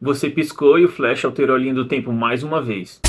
Você piscou e o Flash alterou a linha do tempo mais uma vez.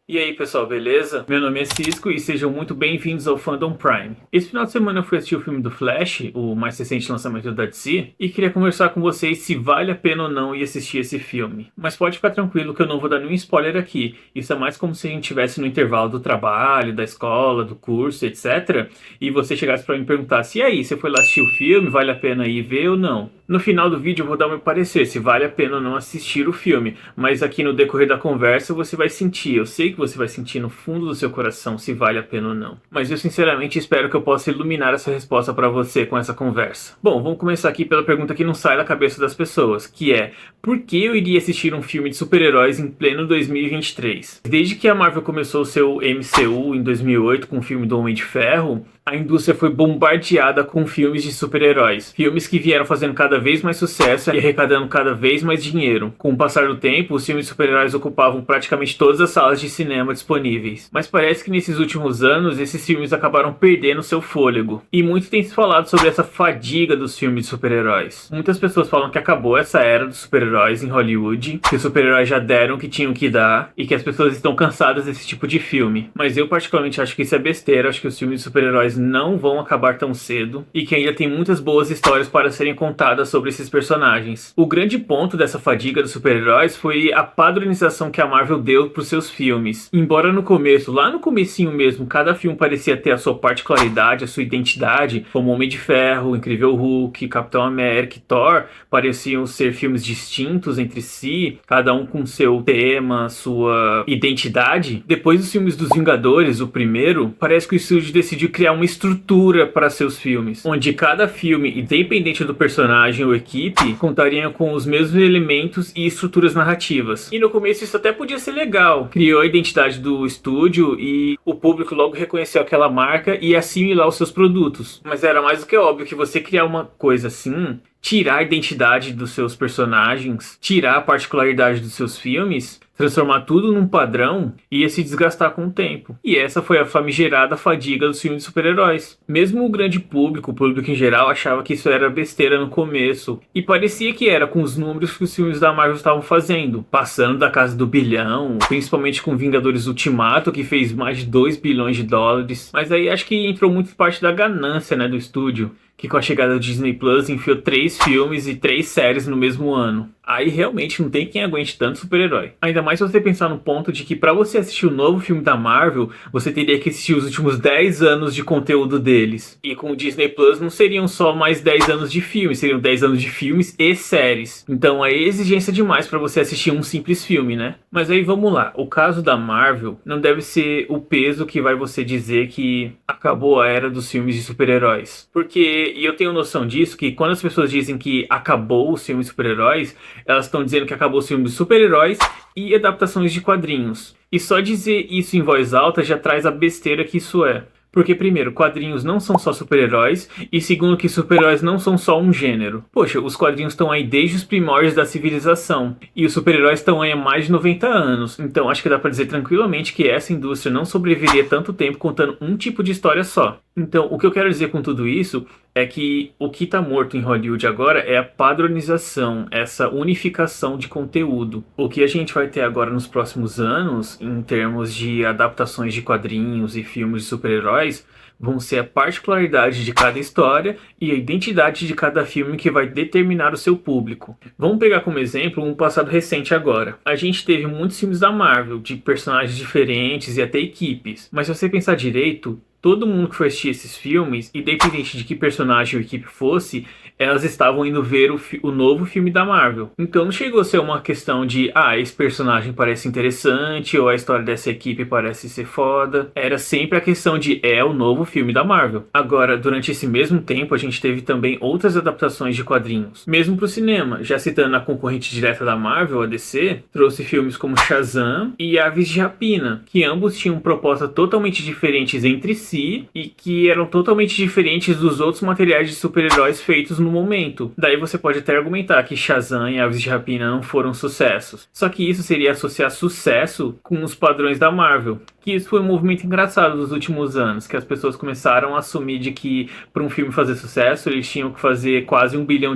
E aí pessoal, beleza? Meu nome é Cisco e sejam muito bem-vindos ao Fandom Prime. Esse final de semana eu fui assistir o filme do Flash, o mais recente lançamento da DC, e queria conversar com vocês se vale a pena ou não ir assistir esse filme. Mas pode ficar tranquilo que eu não vou dar nenhum spoiler aqui, isso é mais como se a gente estivesse no intervalo do trabalho, da escola, do curso, etc. E você chegasse pra me perguntar, e aí, você foi lá assistir o filme, vale a pena ir ver ou não? No final do vídeo eu vou dar o meu parecer, se vale a pena ou não assistir o filme, mas aqui no decorrer da conversa você vai sentir, eu sei que você vai sentir no fundo do seu coração se vale a pena ou não. Mas eu sinceramente espero que eu possa iluminar essa resposta para você com essa conversa. Bom, vamos começar aqui pela pergunta que não sai da cabeça das pessoas, que é: por que eu iria assistir um filme de super-heróis em pleno 2023? Desde que a Marvel começou o seu MCU em 2008 com o filme do Homem de Ferro, a indústria foi bombardeada com filmes de super-heróis. Filmes que vieram fazendo cada vez mais sucesso e arrecadando cada vez mais dinheiro. Com o passar do tempo, os filmes de super-heróis ocupavam praticamente todas as salas de cinema disponíveis. Mas parece que nesses últimos anos, esses filmes acabaram perdendo seu fôlego. E muito tem se falado sobre essa fadiga dos filmes de super-heróis. Muitas pessoas falam que acabou essa era dos super-heróis em Hollywood, que os super-heróis já deram o que tinham que dar, e que as pessoas estão cansadas desse tipo de filme. Mas eu particularmente acho que isso é besteira, acho que os filmes de super-heróis não vão acabar tão cedo e que ainda tem muitas boas histórias para serem contadas sobre esses personagens. O grande ponto dessa fadiga dos super-heróis foi a padronização que a Marvel deu para os seus filmes. Embora no começo, lá no comecinho mesmo, cada filme parecia ter a sua particularidade, a sua identidade, como Homem de Ferro, Incrível Hulk, Capitão América e Thor, pareciam ser filmes distintos entre si, cada um com seu tema, sua identidade. Depois dos filmes dos Vingadores, o primeiro, parece que o estúdio decidiu criar uma estrutura para seus filmes, onde cada filme, independente do personagem ou equipe, contaria com os mesmos elementos e estruturas narrativas. E no começo isso até podia ser legal, criou a identidade do estúdio e o público logo reconheceu aquela marca e assimilar os seus produtos. Mas era mais do que óbvio que você criar uma coisa assim, tirar a identidade dos seus personagens, tirar a particularidade dos seus filmes, transformar tudo num padrão, ia se desgastar com o tempo. E essa foi a famigerada fadiga dos filmes de super-heróis. Mesmo o grande público, o público em geral, achava que isso era besteira no começo. E parecia que era com os números que os filmes da Marvel estavam fazendo. Passando da casa do bilhão, principalmente com Vingadores Ultimato, que fez mais de 2 bilhões de dólares. Mas aí acho que entrou muito parte da ganância, né, do estúdio, que com a chegada do Disney Plus enfiou 3 filmes e 3 séries no mesmo ano. Aí realmente não tem quem aguente tanto super-herói. Ainda mais se você pensar no ponto de que para você assistir o novo filme da Marvel, você teria que assistir os últimos 10 anos de conteúdo deles. E com o Disney Plus não seriam só mais 10 anos de filmes, seriam 10 anos de filmes e séries. Então é exigência demais para você assistir um simples filme, né? Mas aí vamos lá, o caso da Marvel não deve ser o peso que vai você dizer que acabou a era dos filmes de super-heróis. Porque, e eu tenho noção disso, que quando as pessoas dizem que acabou os filmes de super-heróis, elas estão dizendo que acabou os filmes de super-heróis e adaptações de quadrinhos. E só dizer isso em voz alta já traz a besteira que isso é. Porque, primeiro, quadrinhos não são só super-heróis, e segundo, que super-heróis não são só um gênero. Poxa, os quadrinhos estão aí desde os primórdios da civilização, e os super-heróis estão aí há mais de 90 anos. Então acho que dá pra dizer tranquilamente que essa indústria não sobreviveria tanto tempo contando um tipo de história só. Então, o que eu quero dizer com tudo isso é que o que tá morto em Hollywood agora é a padronização, essa unificação de conteúdo. O que a gente vai ter agora nos próximos anos, em termos de adaptações de quadrinhos e filmes de super-heróis, vão ser a particularidade de cada história e a identidade de cada filme que vai determinar o seu público. Vamos pegar como exemplo um passado recente agora. A gente teve muitos filmes da Marvel, de personagens diferentes e até equipes. Mas se você pensar direito, todo mundo que foi assistir esses filmes, independente de que personagem ou equipe fosse, elas estavam indo ver o novo filme da Marvel. Então não chegou a ser uma questão de esse personagem parece interessante, ou a história dessa equipe parece ser foda. Era sempre a questão de o novo filme da Marvel. Agora, durante esse mesmo tempo, a gente teve também outras adaptações de quadrinhos, mesmo pro cinema. Já citando a concorrente direta da Marvel, a DC, trouxe filmes como Shazam e Aves de Rapina, que ambos tinham propostas totalmente diferentes entre si e que eram totalmente diferentes dos outros materiais de super-heróis feitos no momento. Daí você pode até argumentar que Shazam e Aves de Rapina não foram sucessos. Só que isso seria associar sucesso com os padrões da Marvel. Que isso foi um movimento engraçado dos últimos anos, que as pessoas começaram a assumir de que para um filme fazer sucesso, eles tinham que fazer quase $1 bilhão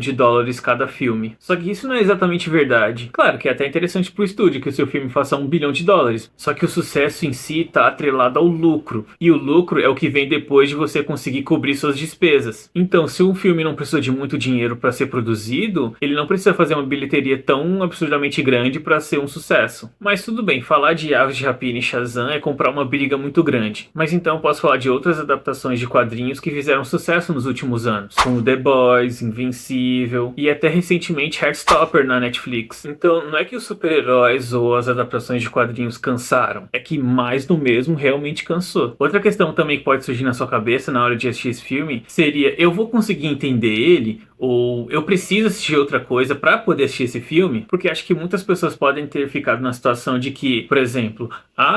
cada filme. Só que isso não é exatamente verdade. Claro que é até interessante pro estúdio que o seu filme faça $1 bilhão. Só que o sucesso em si está atrelado ao lucro. E o lucro é o que vem depois de você conseguir cobrir suas despesas. Então, se um filme não precisou de muito dinheiro para ser produzido, ele não precisa fazer uma bilheteria tão absurdamente grande para ser um sucesso. Mas tudo bem, falar de Aves de Rapina e Shazam é comprar uma briga muito grande. Mas então posso falar de outras adaptações de quadrinhos que fizeram sucesso nos últimos anos, como The Boys, Invencível e até recentemente Heartstopper na Netflix. Então não é que os super-heróis ou as adaptações de quadrinhos cansaram, é que mais do mesmo realmente cansou. Outra questão também que pode surgir na sua cabeça na hora de assistir esse filme seria: eu vou conseguir entender ele? Ou eu preciso assistir outra coisa para poder assistir esse filme? Porque acho que muitas pessoas podem ter ficado na situação de que, por exemplo,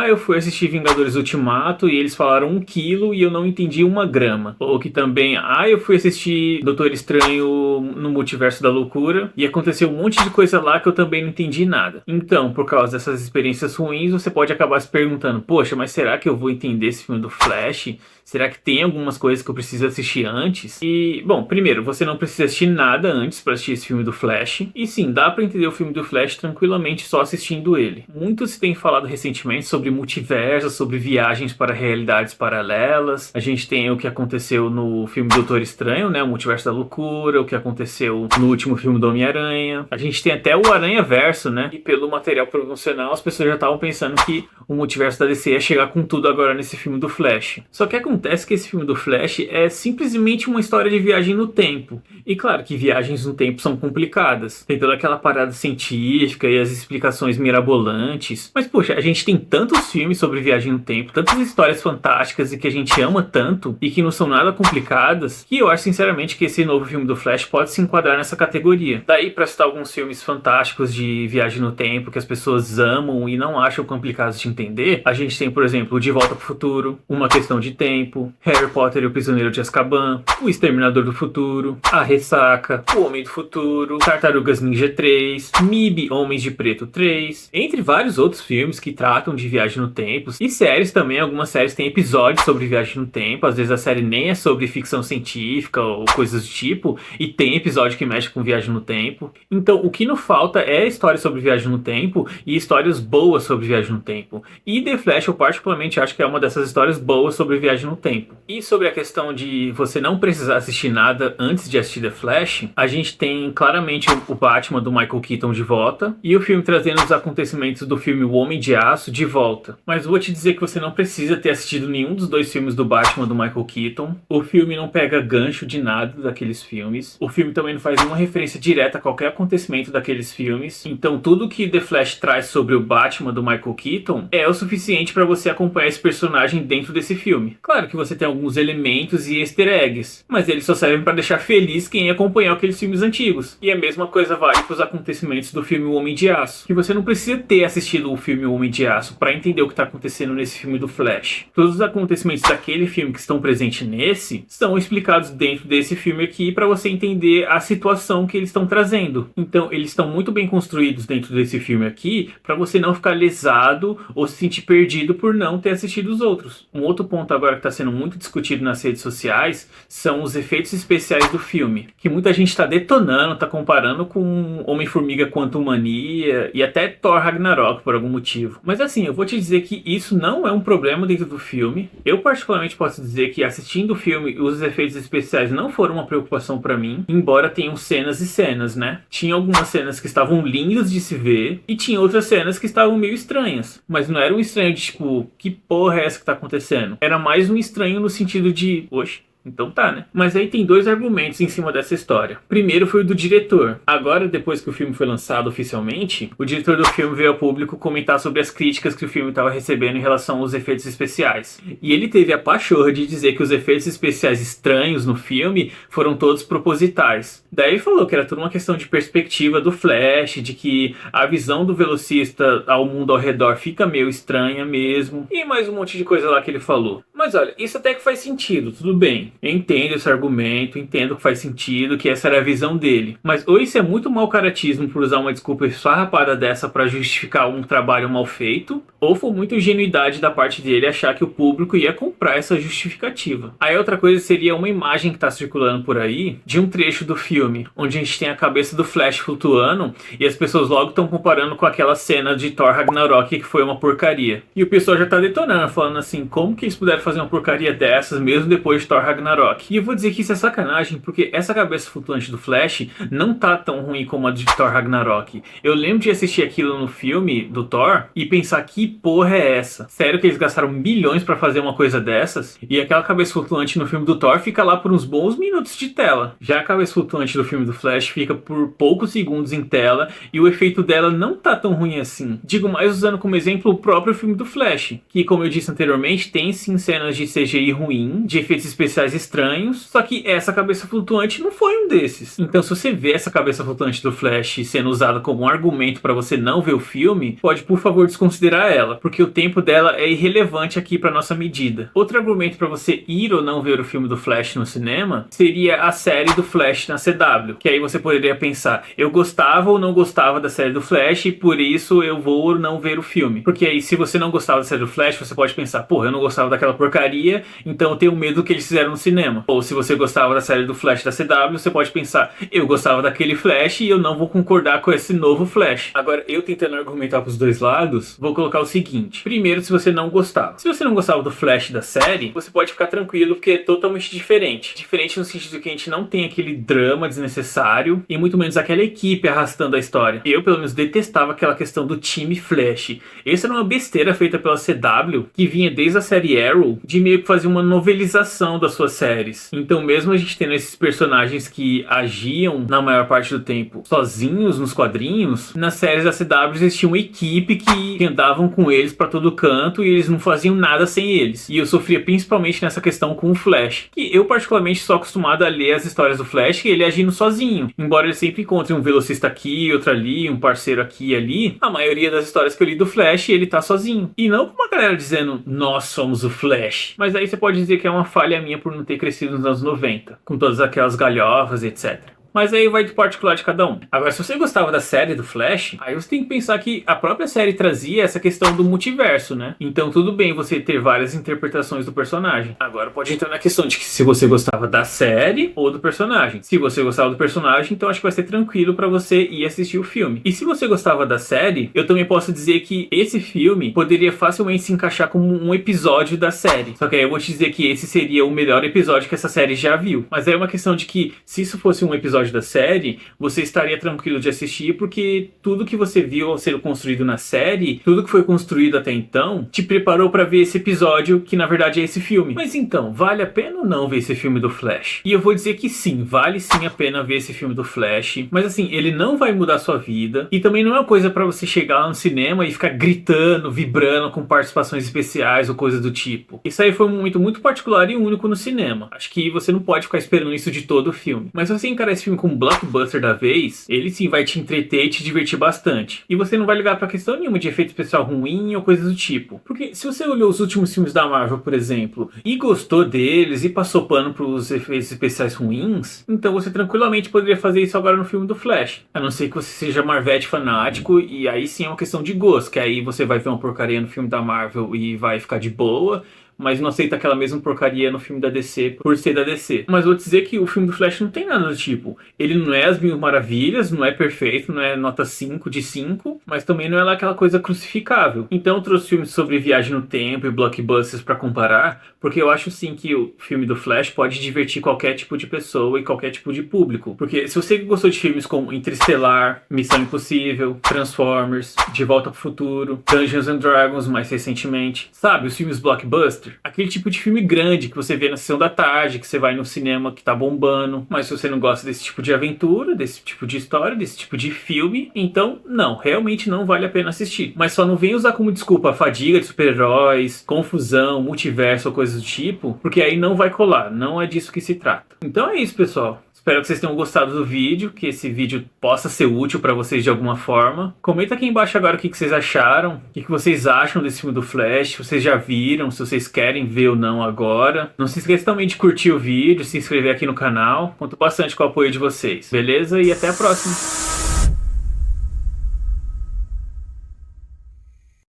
eu fui assistir Vingadores Ultimato e eles falaram 1 quilo e eu não entendi 1 grama. Ou que também, eu fui assistir Doutor Estranho no Multiverso da Loucura e aconteceu um monte de coisa lá que eu também não entendi nada. Então, por causa dessas experiências ruins, você pode acabar se perguntando: poxa, mas será que eu vou entender esse filme do Flash? Será que tem algumas coisas que eu preciso assistir antes? E, bom, primeiro, você não precisa assistir nada antes para assistir esse filme do Flash. E sim, dá para entender o filme do Flash tranquilamente só assistindo ele. Muito se tem falado recentemente sobre multiversos, sobre viagens para realidades paralelas. A gente tem o que aconteceu no filme Doutor Estranho, né? O Multiverso da Loucura, o que aconteceu no último filme do Homem-Aranha. A gente tem até o Aranha-Verso, né? E pelo material promocional, as pessoas já estavam pensando que o multiverso da DC ia chegar com tudo agora nesse filme do Flash. Só que acontece que esse filme do Flash é simplesmente uma história de viagem no tempo. E claro que viagens no tempo são complicadas. Tem toda aquela parada científica e as explicações mirabolantes. Mas poxa, a gente tem tantos filmes sobre viagem no tempo, tantas histórias fantásticas e que a gente ama tanto e que não são nada complicadas, que eu acho sinceramente que esse novo filme do Flash pode se enquadrar nessa categoria. Daí, pra citar alguns filmes fantásticos de viagem no tempo que as pessoas amam e não acham complicados de entender, a gente tem, por exemplo, De Volta pro Futuro, Uma Questão de Tempo, Harry Potter e o Prisioneiro de Azkaban, O Exterminador do Futuro, A Ressaca, O Homem do Futuro, Tartarugas Ninja 3, MIB Homens de Preto 3, entre vários outros filmes que tratam de viagem no tempo, e séries também. Algumas séries têm episódios sobre viagem no tempo, às vezes a série nem é sobre ficção científica ou coisas do tipo, e tem episódio que mexe com viagem no tempo. Então o que não falta é histórias sobre viagem no tempo e histórias boas sobre viagem no tempo. E The Flash eu particularmente acho que é uma dessas histórias boas sobre viagem no tempo. E sobre a questão de você não precisar assistir nada antes de assistir The Flash, a gente tem claramente o Batman do Michael Keaton de volta e o filme trazendo os acontecimentos do filme O Homem de Aço de volta. Mas vou te dizer que você não precisa ter assistido nenhum dos dois filmes do Batman do Michael Keaton. O filme não pega gancho de nada daqueles filmes. O filme também não faz nenhuma referência direta a qualquer acontecimento daqueles filmes. Então tudo que The Flash traz sobre o Batman do Michael Keaton é o suficiente para você acompanhar esse personagem dentro desse filme. Claro que você tem alguns elementos e easter eggs, mas eles só servem para deixar feliz quem acompanhou aqueles filmes antigos. E a mesma coisa vale para os acontecimentos do filme O Homem de Aço, que você não precisa ter assistido o filme O Homem de Aço para entender o que está acontecendo nesse filme do Flash. Todos os acontecimentos daquele filme que estão presentes nesse são explicados dentro desse filme aqui para você entender a situação que eles estão trazendo. Então eles estão muito bem construídos dentro desse filme aqui para você não ficar lesado ou se sentir perdido por não ter assistido os outros. Um outro ponto agora que está sendo muito discutido nas redes sociais são os efeitos especiais do filme, que muita gente está detonando, está comparando com Homem-Formiga Quantumania e até Thor Ragnarok por algum motivo. Mas assim, eu vou te dizer que isso não é um problema dentro do filme. Eu particularmente posso dizer que assistindo o filme, os efeitos especiais não foram uma preocupação para mim, embora tenham cenas e cenas, né? Tinha algumas cenas que estavam lindas de se ver e tinha outras cenas que estavam meio estranhas. Mas não era um estranho de tipo, que porra é essa que tá acontecendo? Era mais um estranho no sentido de, oxe, então tá, né? Mas aí tem dois argumentos em cima dessa história. Primeiro foi o do diretor. Agora, depois que o filme foi lançado oficialmente, o diretor do filme veio ao público comentar sobre as críticas que o filme estava recebendo em relação aos efeitos especiais. E ele teve a pachorra de dizer que os efeitos especiais estranhos no filme foram todos propositais. Daí ele falou que era tudo uma questão de perspectiva do Flash, de que a visão do velocista ao mundo ao redor fica meio estranha mesmo, e mais um monte de coisa lá que ele falou. Mas olha, isso até que faz sentido, tudo bem. Eu entendo esse argumento, entendo que faz sentido, que essa era a visão dele. Mas ou isso é muito mau caratismo por usar uma desculpa esfarrapada dessa pra justificar um trabalho mal feito, ou foi muita ingenuidade da parte dele achar que o público ia comprar essa justificativa. Aí outra coisa seria uma imagem que tá circulando por aí, de um trecho do filme, onde a gente tem a cabeça do Flash flutuando, e as pessoas logo estão comparando com aquela cena de Thor Ragnarok, que foi uma porcaria. E o pessoal já tá detonando, falando assim, como que eles puderam fazer uma porcaria dessas, mesmo depois de Thor Ragnarok? E eu vou dizer que isso é sacanagem, porque essa cabeça flutuante do Flash não tá tão ruim como a de Thor Ragnarok. Eu lembro de assistir aquilo no filme do Thor, e pensar, que porra é essa? Sério que eles gastaram milhões pra fazer uma coisa dessas? E aquela cabeça flutuante no filme do Thor fica lá por uns bons minutos de tela. Já a cabeça flutuante do filme do Flash fica por poucos segundos em tela, e o efeito dela não tá tão ruim assim. Digo mais usando como exemplo o próprio filme do Flash, que, como eu disse anteriormente, tem sim cenas de CGI ruim, de efeitos especiais estranhos, só que essa cabeça flutuante não foi um desses. Então, se você vê essa cabeça flutuante do Flash sendo usada como um argumento para você não ver o filme, pode, por favor, desconsiderar ela, porque o tempo dela é irrelevante aqui para nossa medida. Outro argumento para você ir ou não ver o filme do Flash no cinema seria a série do Flash na CW, que aí você poderia pensar, eu gostava ou não gostava da série do Flash e por isso eu vou ou não ver o filme. Porque aí, se você não gostava da série do Flash, você pode pensar, porra, eu não gostava daquela porcaria, então eu tenho medo do que eles fizeram no cinema. Ou se você gostava da série do Flash da CW, você pode pensar, eu gostava daquele Flash e eu não vou concordar com esse novo Flash. Agora, eu tentando argumentar pros dois lados, vou colocar o seguinte. Primeiro, se você não gostava. Se você não gostava do Flash da série, você pode ficar tranquilo, porque é totalmente diferente. Diferente no sentido que a gente não tem aquele drama desnecessário e muito menos aquela equipe arrastando a história. Eu, pelo menos, detestava aquela questão do time Flash. Essa era uma besteira feita pela CW, que vinha desde a série Arrow, de meio que fazer uma novelização das suas séries. Então, mesmo a gente tendo esses personagens que agiam, na maior parte do tempo, sozinhos nos quadrinhos, nas séries da CW existia uma equipe que andavam com eles pra todo canto e eles não faziam nada sem eles. E eu sofria principalmente nessa questão com o Flash, que eu particularmente sou acostumado a ler as histórias do Flash e ele agindo sozinho. Embora ele sempre encontre um velocista aqui, outro ali, um parceiro aqui e ali, a maioria das histórias que eu li do Flash, ele tá sozinho. E não com uma galera dizendo, nós somos o Flash. Mas aí você pode dizer que é uma falha minha por não ter crescido nos anos 90, com todas aquelas galhofas, etc. Mas aí vai de particular de cada um. Agora, se você gostava da série do Flash, aí você tem que pensar que a própria série trazia essa questão do multiverso, né? Então tudo bem você ter várias interpretações do personagem. Agora pode entrar na questão de que se você gostava da série ou do personagem. Se você gostava do personagem, então acho que vai ser tranquilo pra você ir assistir o filme. E se você gostava da série, eu também posso dizer que esse filme poderia facilmente se encaixar como um episódio da série. Só que aí eu vou te dizer que esse seria o melhor episódio que essa série já viu. Mas aí é uma questão de que, se isso fosse um episódio da série, você estaria tranquilo de assistir, porque tudo que você viu ao ser construído na série, tudo que foi construído até então, te preparou para ver esse episódio, que na verdade é esse filme. Mas então, vale a pena ou não ver esse filme do Flash? E eu vou dizer que sim, vale sim a pena ver esse filme do Flash, mas assim, ele não vai mudar a sua vida, e também não é uma coisa para você chegar lá no cinema e ficar gritando, vibrando com participações especiais ou coisa do tipo. Isso aí foi um momento muito particular e único no cinema. Acho que você não pode ficar esperando isso de todo o filme. Mas se você encarar esse filme como um blockbuster da vez, ele sim vai te entreter e te divertir bastante. E você não vai ligar pra questão nenhuma de efeito especial ruim ou coisa do tipo. Porque se você olhou os últimos filmes da Marvel, por exemplo, e gostou deles e passou pano pros efeitos especiais ruins, então você tranquilamente poderia fazer isso agora no filme do Flash. A não ser que você seja Marvete fanático, e aí sim é uma questão de gosto, que aí você vai ver uma porcaria no filme da Marvel e vai ficar de boa, mas não aceita aquela mesma porcaria no filme da DC por ser da DC. Mas vou dizer que o filme do Flash não tem nada do tipo. Ele não é as mil maravilhas, não é perfeito, não é nota 5 de 5, mas também não é lá aquela coisa crucificável. Então eu trouxe filmes sobre viagem no tempo e blockbusters pra comparar, porque eu acho sim que o filme do Flash pode divertir qualquer tipo de pessoa e qualquer tipo de público. Porque se você gostou de filmes como Interestelar, Missão Impossível, Transformers, De Volta pro Futuro, Dungeons and Dragons mais recentemente, sabe, os filmes blockbusters, aquele tipo de filme grande que você vê na sessão da tarde, que você vai no cinema que tá bombando. Mas se você não gosta desse tipo de aventura, desse tipo de história, desse tipo de filme, então não, realmente não vale a pena assistir. Mas só não vem usar como desculpa a fadiga de super-heróis, confusão, multiverso ou coisas do tipo, porque aí não vai colar, não é disso que se trata. Então é isso, pessoal. Espero que vocês tenham gostado do vídeo, que esse vídeo possa ser útil pra vocês de alguma forma. Comenta aqui embaixo agora o que vocês acharam, o que vocês acham desse filme do Flash, se vocês já viram, se vocês querem ver ou não agora. Não se esqueça também de curtir o vídeo, se inscrever aqui no canal. Conto bastante com o apoio de vocês, beleza? E até a próxima!